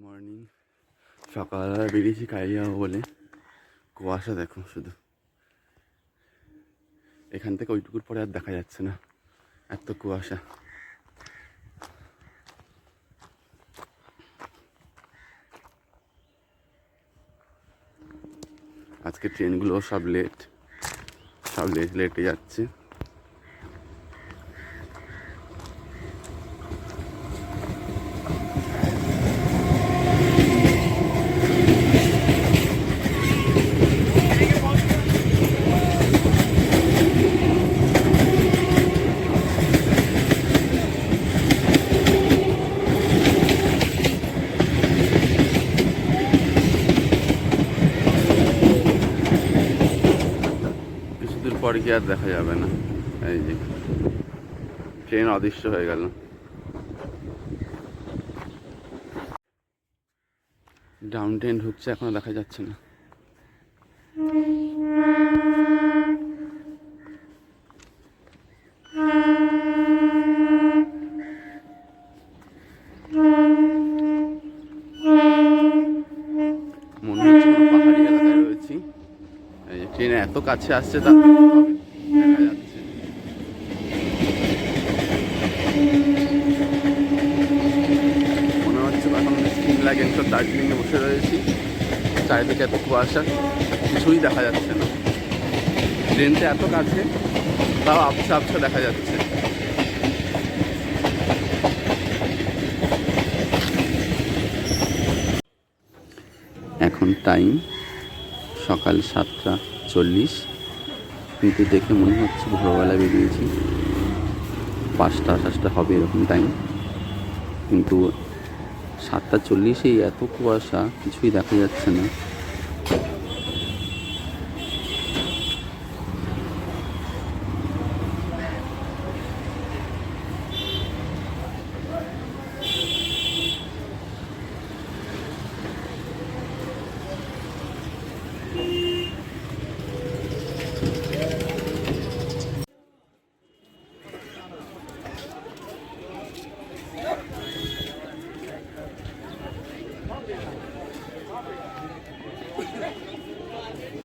Morning. সকালবেলা বেরিয়েছি কাজে যাবো বলে, কুয়াশা দেখো শুধু। এখান থেকে ওইটুকুর পরে আর দেখা যাচ্ছে না, এত কুয়াশা। আজকে ট্রেনগুলো সব লেটে যাচ্ছে। কিছুদূর পর কি আর দেখা যাবে না, এই যে ট্রেন অদৃশ্য হয়ে গেল। ডাউন ট্রেন ঢুকছে, এখনো দেখা যাচ্ছে না। মনে হচ্ছে কোনো পাহাড়ি এলাকায় রয়েছি। এই যে ট্রেন এত কাছে আসছে, তা দেখা যাচ্ছে। মনে হচ্ছে এখন সিমলা, গ্যাংটক, দার্জিলিংয়ে বসে রয়েছি। চারিদিকে এত কুয়াশা, কিছুই দেখা যাচ্ছে না। ট্রেনটা এত কাছে, তাও আবছা আবছা দেখা যাচ্ছে। এখন টাইম সকাল 7:40, কিন্তু দেখে মনে হচ্ছে ভোরবেলা বেরিয়েছি। 5টা হবে এরকম টাইম, কিন্তু 7:40 এত কুয়াশা, কিছুই দেখা যাচ্ছে না।